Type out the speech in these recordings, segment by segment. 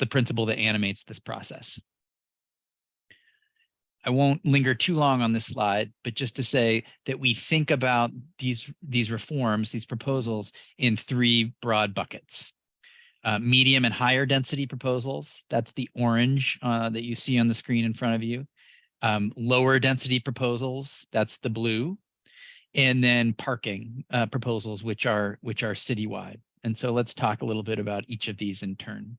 principle that animates this process. I won't linger too long on this slide, but just to say that we think about these reforms, these proposals, in three broad buckets. Medium and higher density proposals, that's the orange that you see on the screen in front of you. Lower density proposals, that's the blue. And then parking proposals, which are citywide. And so let's talk a little bit about each of these in turn.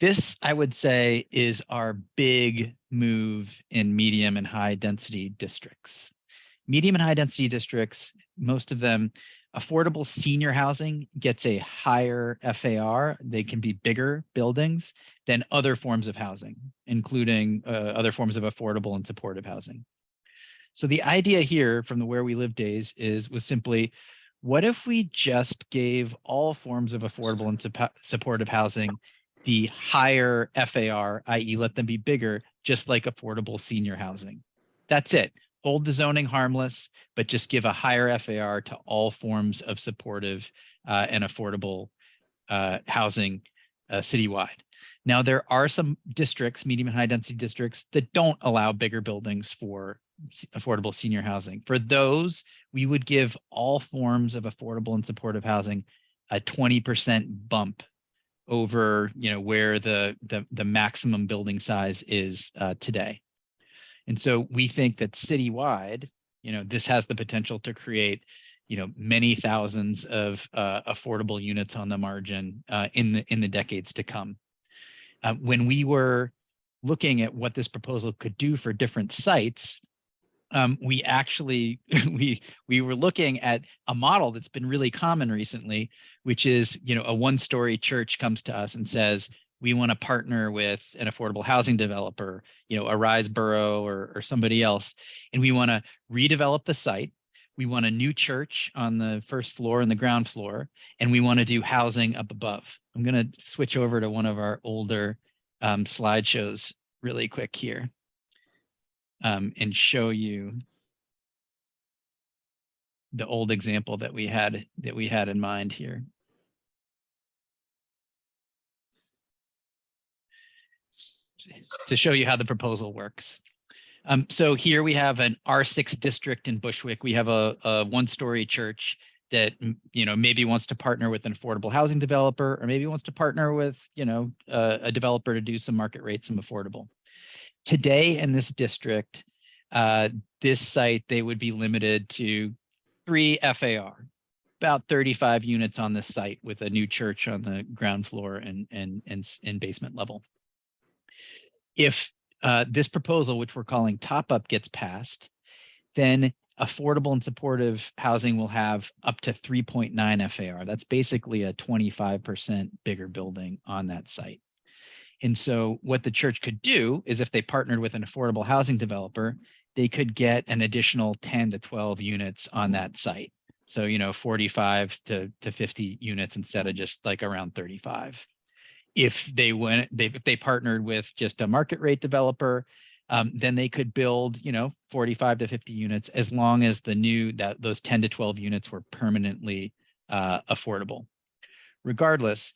This, I would say, is our big move in medium and high density districts. Medium and high density districts, most of them, affordable senior housing gets a higher FAR. They can be bigger buildings than other forms of housing, including other forms of affordable and supportive housing. So the idea here from the Where We Live days was simply, what if we just gave all forms of affordable and supportive housing the higher FAR, i.e. let them be bigger, just like affordable senior housing? That's it. Hold the zoning harmless, but just give a higher FAR to all forms of supportive and affordable housing citywide. Now, there are some districts, medium and high density districts, that don't allow bigger buildings for affordable senior housing. For those, we would give all forms of affordable and supportive housing a 20% bump over, where the maximum building size is today. And so we think that citywide, this has the potential to create, many thousands of affordable units on the margin in the decades to come. When we were looking at what this proposal could do for different sites, we actually we were looking at a model that's been really common recently, which is, a one-story church comes to us and says, we want to partner with an affordable housing developer, a Rise Borough or somebody else, and we want to redevelop the site. We want a new church on the first floor and the ground floor, and we want to do housing up above. I'm going to switch over to one of our older slideshows really quick here. And show you the old example that we had in mind here. To show you how the proposal works. So here we have an R6 district in Bushwick. We have a one-story church that, maybe wants to partner with an affordable housing developer, or maybe wants to partner with, a developer to do some market rate, some affordable. Today in this district, this site, they would be limited to 3 FAR, about 35 units on this site with a new church on the ground floor and basement level. If this proposal, which we're calling Top Up, gets passed, then affordable and supportive housing will have up to 3.9 FAR. That's basically a 25% bigger building on that site. And so what the church could do is, if they partnered with an affordable housing developer, they could get an additional 10 to 12 units on that site. So, 45 to 50 units instead of just like around 35. If they partnered with just a market rate developer, then they could build, 45 to 50 units, as long as those 10 to 12 units were permanently affordable. Regardless,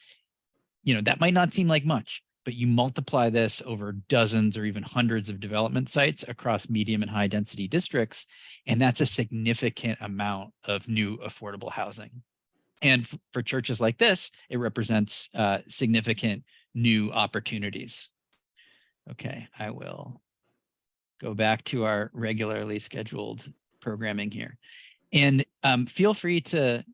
that might not seem like much, but you multiply this over dozens or even hundreds of development sites across medium and high density districts, and that's a significant amount of new affordable housing. And for churches like this, it represents significant new opportunities. Okay, I will go back to our regularly scheduled programming here. And feel free to,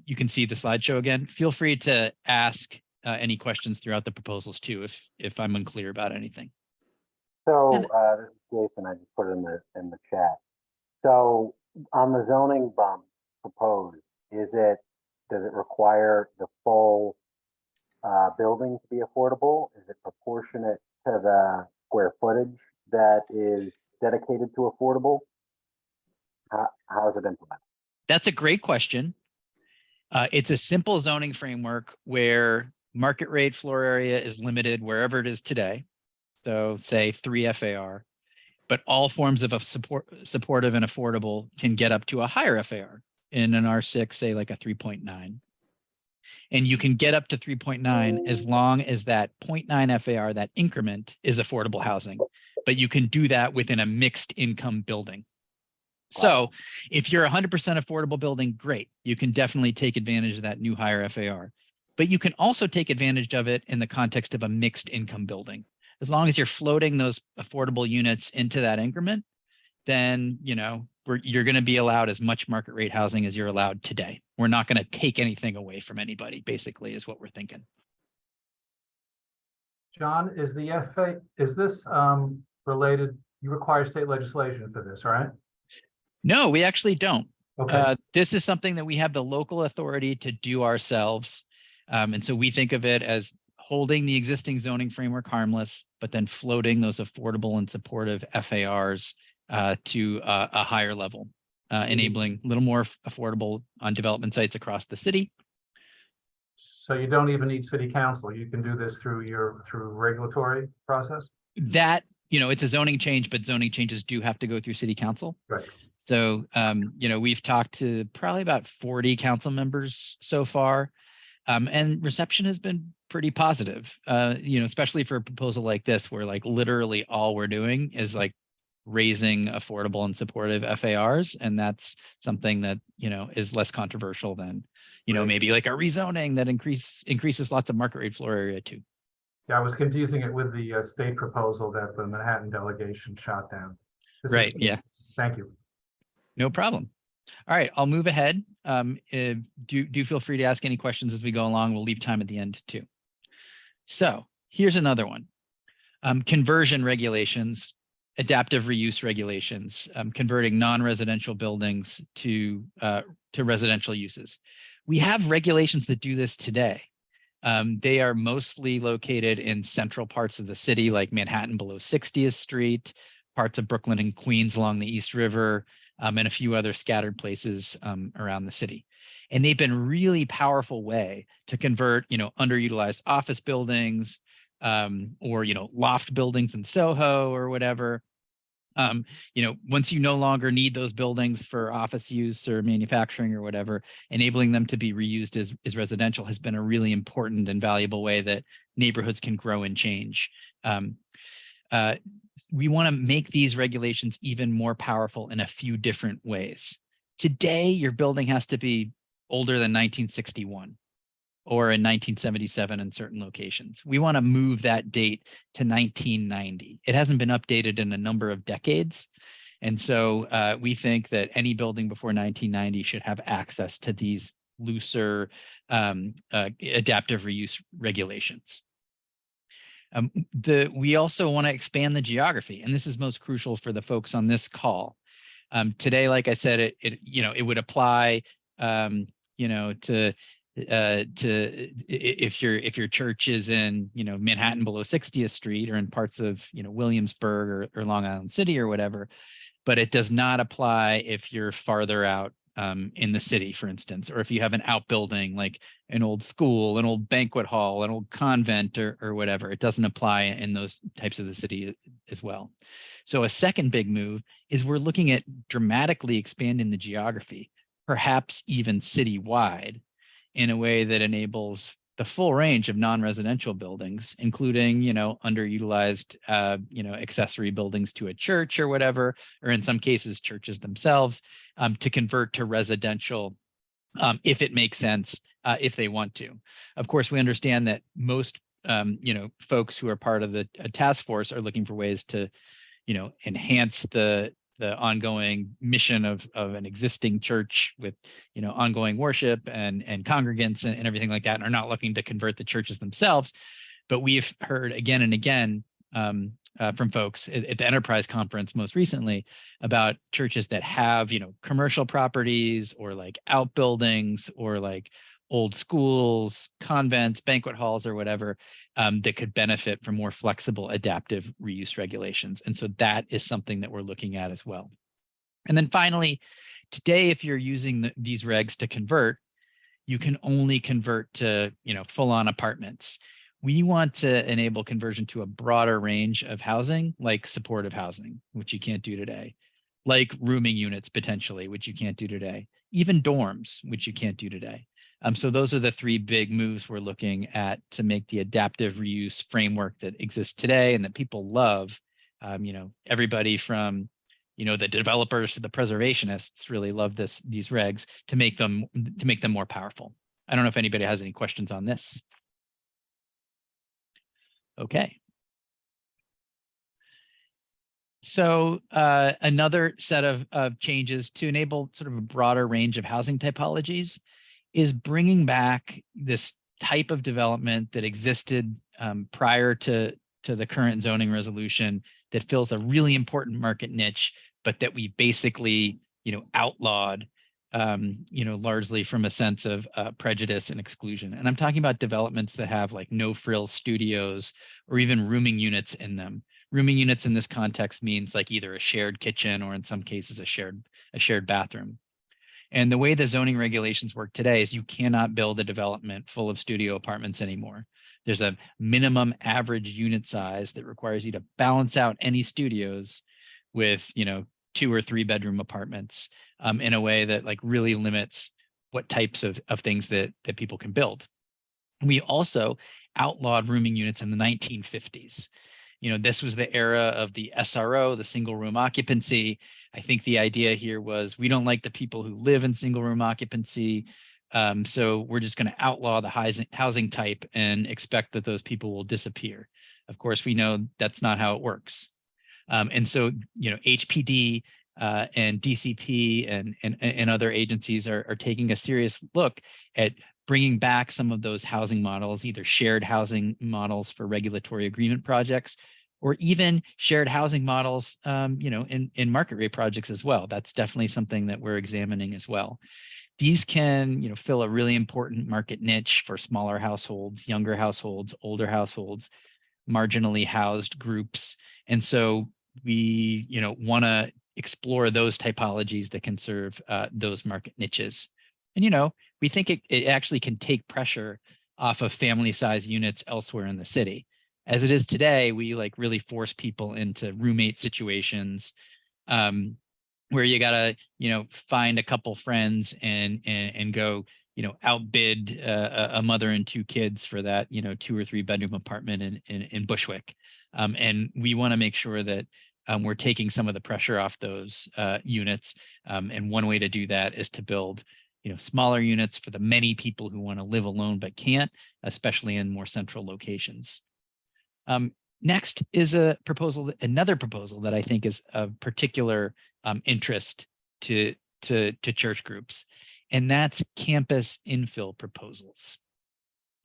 you can see the slideshow again. Feel free to ask any questions throughout the proposals too, if I'm unclear about anything. So this is Jason. I just put it in the chat. So on the zoning bump proposed, does it require the full building to be affordable? Is it proportionate to the square footage that is dedicated to affordable? How is it implemented? That's a great question. It's a simple zoning framework where market rate floor area is limited wherever it is today. So say 3 FAR, but all forms of supportive and affordable can get up to a higher FAR. in an R6, say like a 3.9. And you can get up to 3.9 as long as that 0.9 FAR, that increment, is affordable housing. But you can do that within a mixed income building. So if you're 100% affordable building, great. You can definitely take advantage of that new higher FAR. But you can also take advantage of it in the context of a mixed income building. As long as you're floating those affordable units into that increment, then, you know, you're going to be allowed as much market rate housing as you're allowed today. We're not going to take anything away from anybody, basically, is what we're thinking. John, is this related? You require state legislation for this, right? No, we actually don't. Okay. This is something that we have the local authority to do ourselves. And so we think of it as holding the existing zoning framework harmless, but then floating those affordable and supportive FARs to a higher level, enabling a little more affordable on development sites across the city. So you don't even need city council. You can do this through regulatory process? That, you know, it's a zoning change, but zoning changes do have to go through city council. Right. So, you know, we've talked to probably about 40 council members so far, and reception has been pretty positive, you know, especially for a proposal like this, where like literally all we're doing is like raising affordable and supportive FARs. And that's something that, you know, is less controversial than, you know, maybe like a rezoning that increases lots of market rate floor area too. Yeah, I was confusing it with the state proposal that the Manhattan delegation shot down. Right. Yeah. Thank you. No problem. All right, I'll move ahead. Do feel free to ask any questions as we go along. We'll leave time at the end too. So here's another one. Conversion regulations, adaptive reuse regulations, converting non-residential buildings to residential uses. We have regulations that do this today. They are mostly located in central parts of the city, like Manhattan below 60th Street, parts of Brooklyn and Queens along the East River, and a few other scattered places around the city. And they've been really powerful way to convert, you know, underutilized office buildings or, you know, loft buildings in Soho or whatever. You know, once you no longer need those buildings for office use or manufacturing or whatever, enabling them to be reused as residential has been a really important and valuable way that neighborhoods can grow and change. We want to make these regulations even more powerful in a few different ways. Today, your building has to be older than 1961 or in 1977 in certain locations. We want to move that date to 1990. It hasn't been updated in a number of decades. And so we think that any building before 1990 should have access to these looser adaptive reuse regulations. We also want to expand the geography, and this is most crucial for the folks on this call. Today, like I said, it would apply, you know, to if your church is in, you know, Manhattan below 60th Street or in parts of, you know, Williamsburg or Long Island City or whatever, but it does not apply if you're farther out in the city, for instance, or if you have an outbuilding like an old school, an old banquet hall, an old convent or whatever. It doesn't apply in those types of the city as well. So a second big move is we're looking at dramatically expanding the geography, perhaps even citywide, in a way that enables the full range of non-residential buildings, including, you know, underutilized, you know, accessory buildings to a church or whatever, or in some cases, churches themselves, to convert to residential if it makes sense, if they want to. Of course, we understand that most, you know, folks who are part of the task force are looking for ways to, you know, enhance the ongoing mission of an existing church with, you know, ongoing worship and congregants and everything like that, and are not looking to convert the churches themselves. But we've heard again and again from folks at the Enterprise Conference most recently about churches that have, you know, commercial properties or like outbuildings or like old schools, convents, banquet halls, or whatever, that could benefit from more flexible adaptive reuse regulations. And so that is something that we're looking at as well. And then finally, today, if you're using these regs to convert, you can only convert to, you know, full-on apartments. We want to enable conversion to a broader range of housing, like supportive housing, which you can't do today, like rooming units potentially, which you can't do today, even dorms, which you can't do today. So those are the three big moves we're looking at to make the adaptive reuse framework that exists today and that people love. Everybody from the developers to the preservationists really love these regs to make them more powerful. I don't know if anybody has any questions on this. Okay. So another set of changes to enable sort of a broader range of housing typologies is bringing back this type of development that existed prior to the current zoning resolution that fills a really important market niche, but that we basically, outlawed, largely from a sense of prejudice and exclusion. And I'm talking about developments that have like no frills studios or even rooming units in them. Rooming units in this context means like either a shared kitchen or in some cases a shared bathroom. And the way the zoning regulations work today is you cannot build a development full of studio apartments anymore. There's a minimum average unit size that requires you to balance out any studios with, 2 or 3 bedroom apartments in a way that like really limits what types of things that people can build. We also outlawed rooming units in the 1950s. This was the era of the SRO, the single room occupancy. I think the idea here was we don't like the people who live in single room occupancy. So we're just going to outlaw the housing type and expect that those people will disappear. Of course, we know that's not how it works. And so, HPD and DCP and other agencies are taking a serious look at bringing back some of those housing models, either shared housing models for regulatory agreement projects, or even shared housing models, in market rate projects as well. That's definitely something that we're examining as well. These can, fill a really important market niche for smaller households, younger households, older households, marginally housed groups. And so we, want to explore those typologies that can serve those market niches. And, we think it actually can take pressure off of family size units elsewhere in the city. As it is today, we like really force people into roommate situations where you gotta, find a couple friends and go, outbid a mother and 2 kids for that, 2 or 3 bedroom apartment in Bushwick. And we want to make sure that we're taking some of the pressure off those units. And one way to do that is to build, smaller units for the many people who want to live alone but can't, especially in more central locations. Next is another proposal that I think is of particular interest to church groups, and that's campus infill proposals.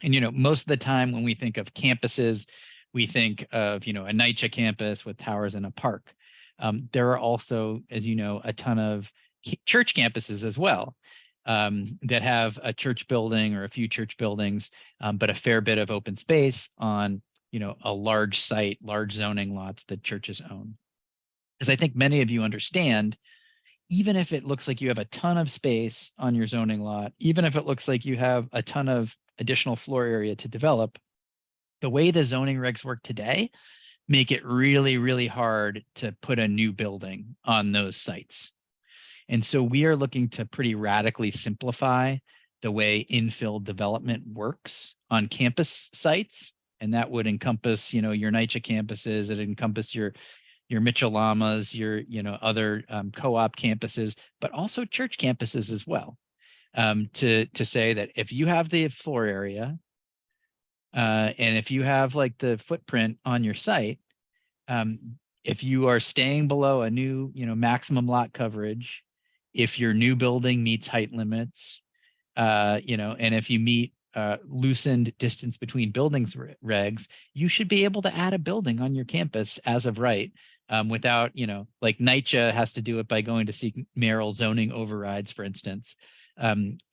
And most of the time when we think of campuses, we think of a NYCHA campus with towers and a park. There are also, as you know, a ton of church campuses as well that have a church building or a few church buildings, but a fair bit of open space on a large site, large zoning lots that churches own. As I think many of you understand, even if it looks like you have a ton of space on your zoning lot, even if it looks like you have a ton of additional floor area to develop, the way the zoning regs work today make it really, really hard to put a new building on those sites. And so we are looking to pretty radically simplify the way infill development works on campus sites. And that would encompass, your NYCHA campuses, it encompass your Mitchell-Lamas, your, other co-op campuses, but also church campuses as well. To say that if you have the floor area, and if you have like the footprint on your site, if you are staying below a new, maximum lot coverage, if your new building meets height limits, and if you meet loosened distance between buildings regs, you should be able to add a building on your campus as of right, without, like NYCHA has to do it by going to seek mayoral zoning overrides, for instance.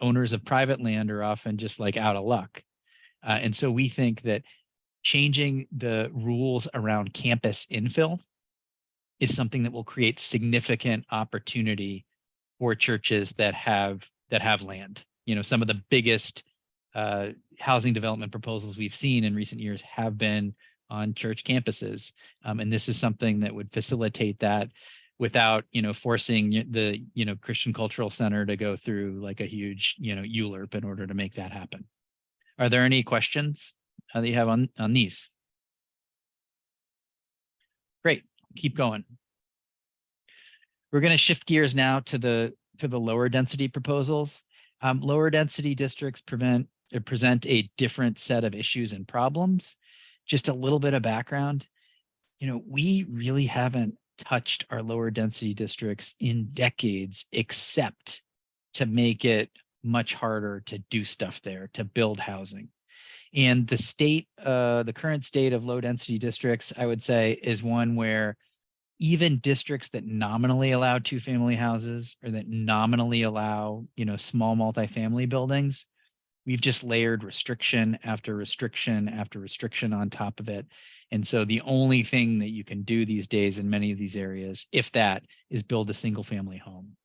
Owners of private land are often just like out of luck. And so we think that changing the rules around campus infill is something that will create significant opportunity for churches that have land. Some of the biggest housing development proposals we've seen in recent years have been on church campuses. And this is something that would facilitate that without, forcing the, Christian Cultural Center to go through like a huge, ULURP in order to make that happen. Are there any questions that you have on these? Great, keep going. We're going to shift gears now to the lower density proposals. Lower density districts present a different set of issues and problems. Just a little bit of background. We really haven't touched our lower density districts in decades, except to make it much harder to do stuff there, to build housing. And the current state of low density districts, I would say, is one where even districts that nominally allow 2-family houses or that nominally allow, small multifamily buildings, we've just layered restriction after restriction after restriction on top of it. And so the only thing that you can do these days in many of these areas, if that, is build a single family home.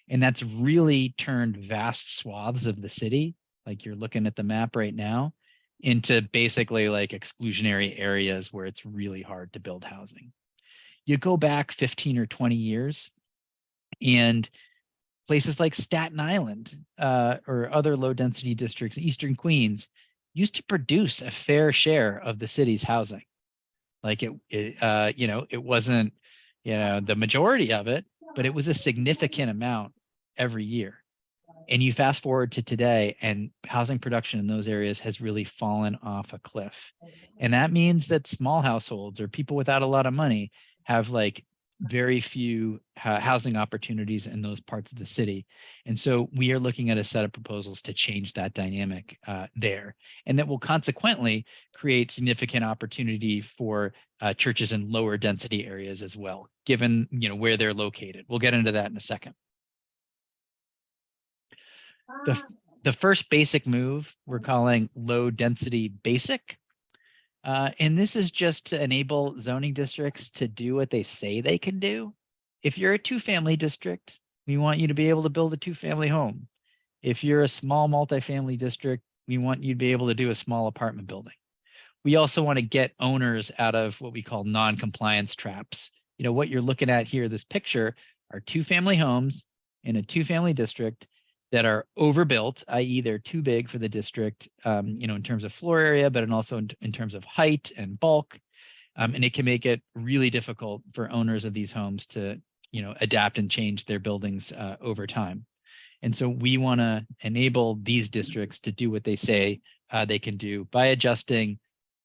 And that's really turned vast swaths of the city, like you're looking at the map right now, into basically like exclusionary areas where it's really hard to build housing. You go back 15 or 20 years and places like Staten Island or other low density districts, Eastern Queens, used to produce a fair share of the city's housing. Like it wasn't, the majority of it, but it was a significant amount every year. And you fast forward to today, and housing production in those areas has really fallen off a cliff. And that means that small households or people without a lot of money have like very few housing opportunities in those parts of the city. And so we are looking at a set of proposals to change that dynamic there. And that will consequently create significant opportunity for churches in lower density areas as well, given where they're located. We'll get into that in a second. The first basic move we're calling low density basic. And this is just to enable zoning districts to do what they say they can do. If you're a 2-family district, we want you to be able to build a 2-family home. If you're a small multifamily district, we want you to be able to do a small apartment building. We also want to get owners out of what we call non-compliance traps. What you're looking at here, this picture, are 2-family homes in a 2-family district that are overbuilt, i.e. they're too big for the district, in terms of floor area, but also in terms of height and bulk. And it can make it really difficult for owners of these homes to, adapt and change their buildings over time. And so we want to enable these districts to do what they say they can do by adjusting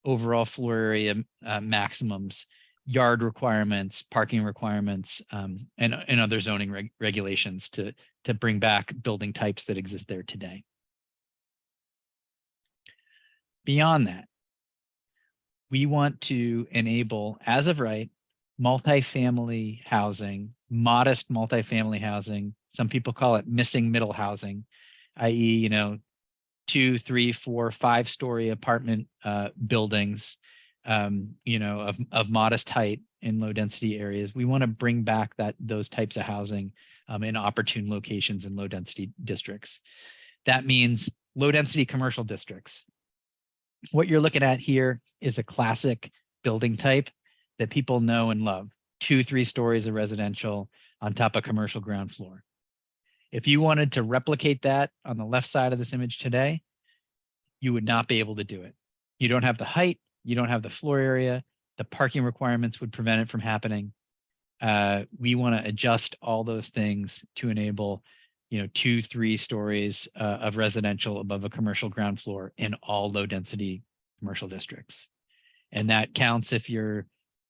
overall floor area maximums, yard requirements, parking requirements, and other zoning regulations to bring back building types that exist there today. Beyond that, we want to enable, as of right, multifamily housing, modest multifamily housing. Some people call it missing middle housing, i.e., 2, 3, 4, 5-story apartment buildings, of modest height in low density areas. We want to bring back those types of housing in opportune locations in low density districts. That means low density commercial districts. What you're looking at here is a classic building type that people know and love. 2, 3 stories of residential on top of commercial ground floor. If you wanted to replicate that on the left side of this image today, you would not be able to do it. You don't have the height, you don't have the floor area, the parking requirements would prevent it from happening. We want to adjust all those things to enable, 2, 3 stories of residential above a commercial ground floor in all low density commercial districts. And that counts if you're,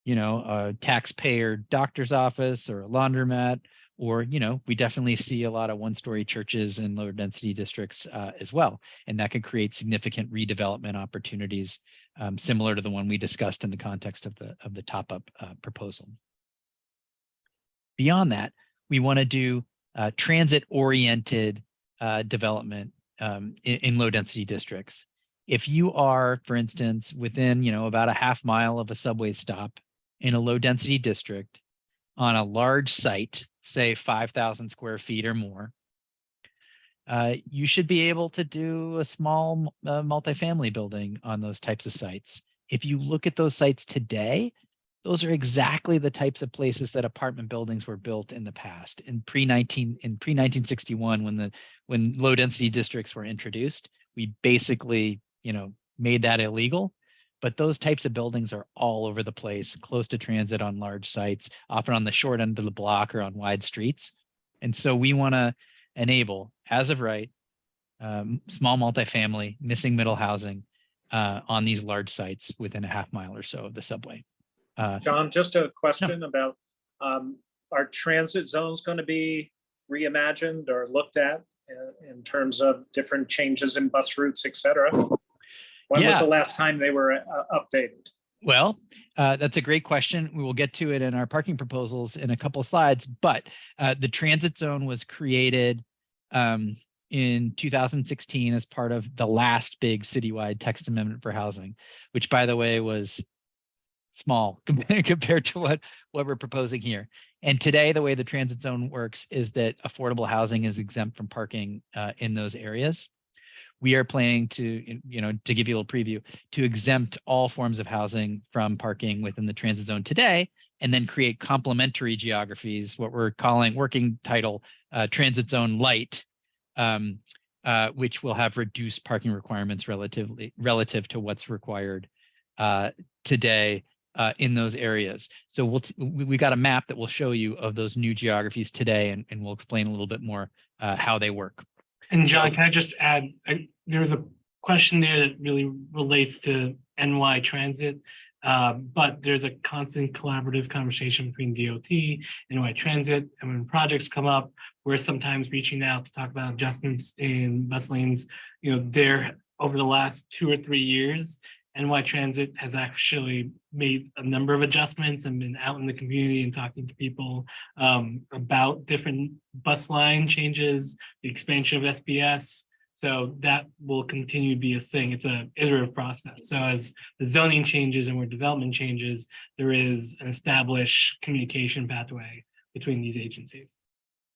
a taxpayer doctor's office or a laundromat, or, we definitely see a lot of 1-story churches in lower density districts as well. And that could create significant redevelopment opportunities similar to the one we discussed in the context of the top-up proposal. Beyond that, we want to do transit-oriented development in low density districts. If you are, for instance, within, about a half mile of a subway stop in a low density district on a large site, say 5,000 square feet or more, you should be able to do a small multifamily building on those types of sites. If you look at those sites today, those are exactly the types of places that apartment buildings were built in the past. In pre-1961, when low density districts were introduced, we basically, made that illegal. But those types of buildings are all over the place, close to transit on large sites, often on the short end of the block or on wide streets. And so we want to enable, as of right, small multifamily, missing middle housing on these large sites within a half mile or so of the subway. John, just a question about, are transit zones going to be reimagined or looked at in terms of different changes in bus routes, et cetera? When was the last time they were updated? Well, that's a great question. We will get to it in our parking proposals in a couple of slides, but the transit zone was created in 2016 as part of the last big citywide text amendment for housing, which, by the way, was small compared to what we're proposing here. And today, the way the transit zone works is that affordable housing is exempt from parking in those areas. We are planning to, to give you a little preview, to exempt all forms of housing from parking within the transit zone today, and then create complementary geographies, what we're calling working title Transit Zone Light, which will have reduced parking requirements relative to what's required today in those areas. So we got a map that will show you of those new geographies today, and we'll explain a little bit more how they work. And John, can I just add, there was a question there that really relates to NY Transit, but there's a constant collaborative conversation between DOT, NY Transit, and when projects come up, we're sometimes reaching out to talk about adjustments in bus lanes. There over the last 2 or 3 years, NY Transit has actually made a number of adjustments and been out in the community and talking to people about different bus line changes, the expansion of SBS. So that will continue to be a thing. It's an iterative process. So as the zoning changes and where development changes, there is an established communication pathway between these agencies.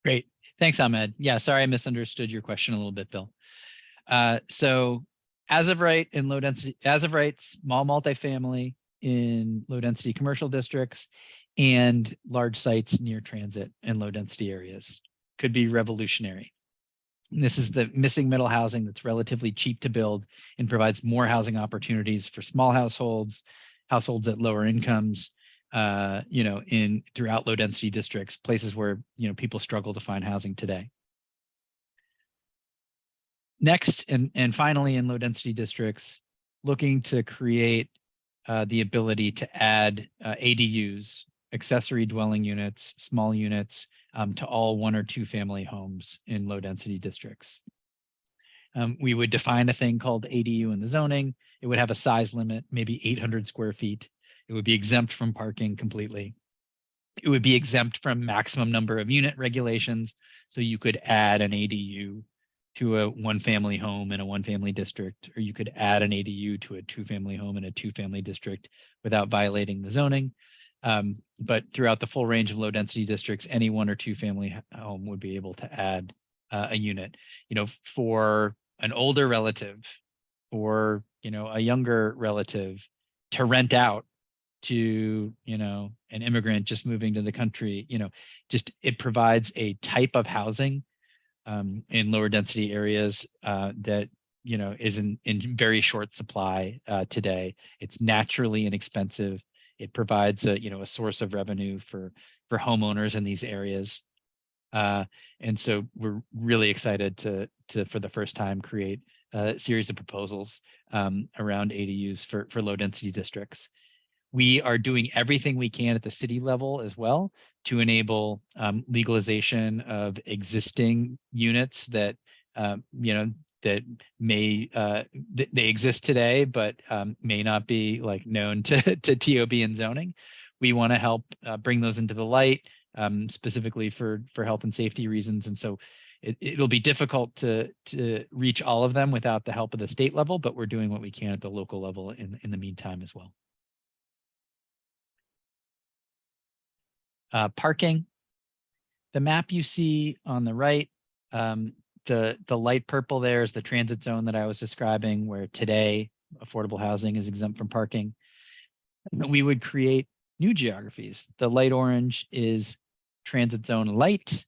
Great. Thanks, Ahmed. Yeah, sorry, I misunderstood your question a little bit, Bill. So as of right, small multifamily in low density commercial districts and large sites near transit and low density areas could be revolutionary. And this is the missing middle housing that's relatively cheap to build and provides more housing opportunities for small households at lower incomes, throughout low density districts, places where, people struggle to find housing today. Next, and finally, in low density districts, looking to create the ability to add ADUs, accessory dwelling units, small units, to all 1 or 2 family homes in low density districts. We would define a thing called ADU in the zoning. It would have a size limit, maybe 800 square feet. It would be exempt from parking completely. It would be exempt from maximum number of unit regulations. So you could add an ADU to a 1-family home in a 1-family district, or you could add an ADU to a 2-family home in a 2-family district without violating the zoning. But throughout the full range of low density districts, any 1 or 2-family home would be able to add a unit. For an older relative or a younger relative to rent out to an immigrant just moving to the country, it provides a type of housing in lower density areas that is in very short supply today. It's naturally inexpensive. It provides a source of revenue for homeowners in these areas, and so we're really excited to for the first time create a series of proposals around ADUs for low density districts. We are doing everything we can at the city level as well to enable legalization of existing units that that may they exist today, but may not be known to TOB and zoning. We want to help bring those into the light, specifically for health and safety reasons. And so it'll be difficult to reach all of them without the help of the state level, but we're doing what we can at the local level in the meantime as well. Parking. The map you see on the right, the light purple there is the transit zone that I was describing, where today affordable housing is exempt from parking. We would create new geographies. The light orange is transit zone light,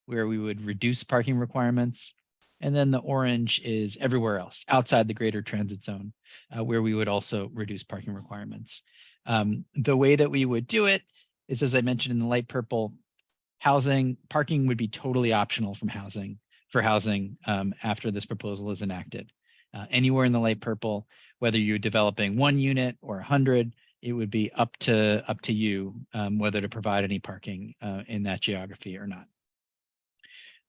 where we would reduce parking requirements. And then the orange is everywhere else outside the greater transit zone, where we would also reduce parking requirements. The way that we would do it is, as I mentioned in the light purple, parking would be totally optional for housing after this proposal is enacted. Anywhere in the light purple, whether you're developing 1 unit or 100, it would be up to you whether to provide any parking in that geography or not.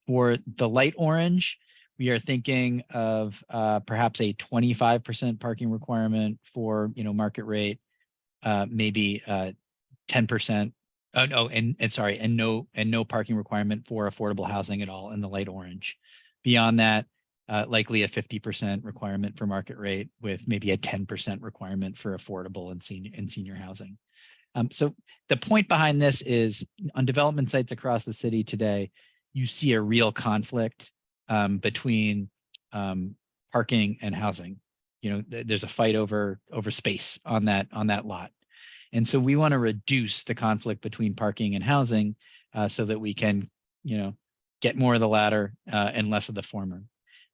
For the light orange, we are thinking of perhaps a 25% parking requirement for market rate, maybe 10%. No parking requirement for affordable housing at all in the light orange. Beyond that, likely a 50% requirement for market rate with maybe a 10% requirement for affordable and senior housing. So the point behind this is on development sites across the city today, you see a real conflict between parking and housing. There's a fight over space on that lot. And so we want to reduce the conflict between parking and housing so that we can, get more of the latter and less of the former.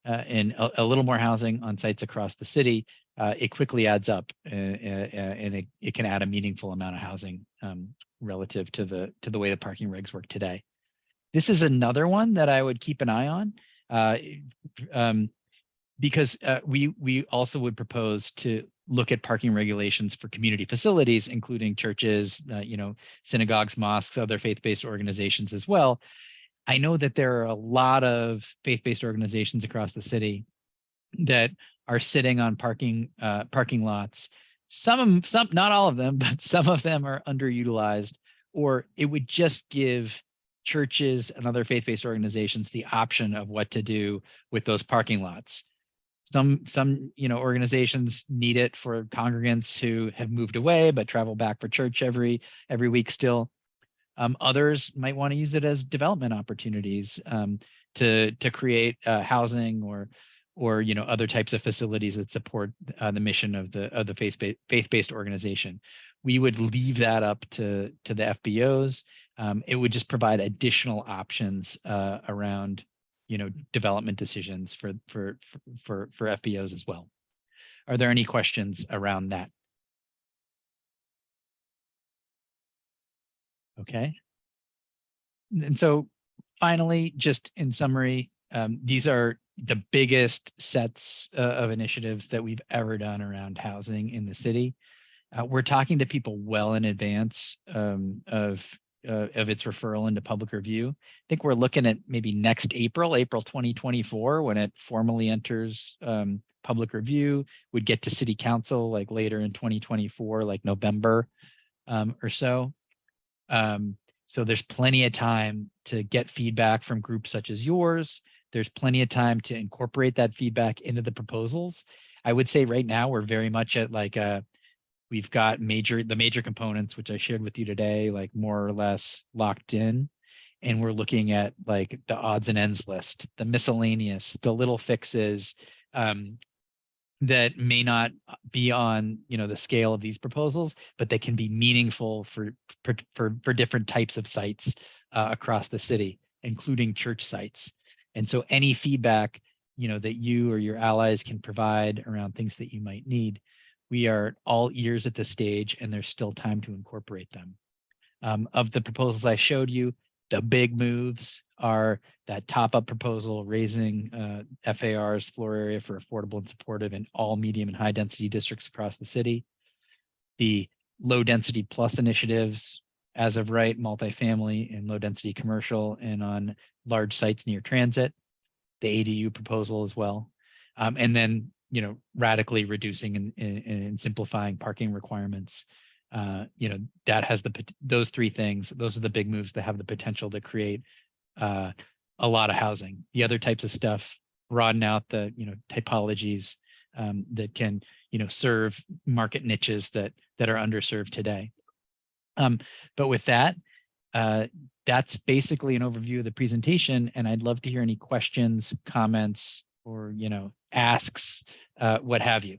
And a little more housing on sites across the city, it quickly adds up and it can add a meaningful amount of housing relative to the way the parking regs work today. This is another one that I would keep an eye on because we also would propose to look at parking regulations for community facilities, including churches, synagogues, mosques, other faith-based organizations as well. I know that there are a lot of faith-based organizations across the city that are sitting on parking lots. Some, not all of them, but some of them are underutilized, or it would just give churches and other faith-based organizations the option of what to do with those parking lots. Some organizations need it for congregants who have moved away but travel back for church every week still. Others might want to use it as development opportunities to create housing or other types of facilities that support the mission of the faith-based organization. We would leave that up to the FBOs. It would just provide additional options around development decisions for FBOs as well. Are there any questions around that? Okay. And so finally, just in summary, these are the biggest sets of initiatives that we've ever done around housing in the city. We're talking to people well in advance of its referral into public review. I think we're looking at maybe next April 2024, when it formally enters public review, would get to city council like later in 2024, like November or so. So there's plenty of time to get feedback from groups such as yours. There's plenty of time to incorporate that feedback into the proposals. I would say right now we're very much at we've got the major components, which I shared with you today, like more or less locked in. And we're looking at like the odds and ends list, the miscellaneous, the little fixes that may not be on, the scale of these proposals, but they can be meaningful for different types of sites across the city, including church sites. And so any feedback, that you or your allies can provide around things that you might need, we are all ears at this stage, and there's still time to incorporate them. Of the proposals I showed you, the big moves are that top-up proposal raising FAR's floor area for affordable and supportive in all medium and high-density districts across the city. The low-density plus initiatives, as of right, multifamily and low-density commercial and on large sites near transit. The ADU proposal as well. And then, radically reducing and simplifying parking requirements. That has those three things. Those are the big moves that have the potential to create a lot of housing. The other types of stuff broaden out the typologies that can serve market niches that are underserved today. But with that, that's basically an overview of the presentation, and I'd love to hear any questions, comments, or asks, what have you.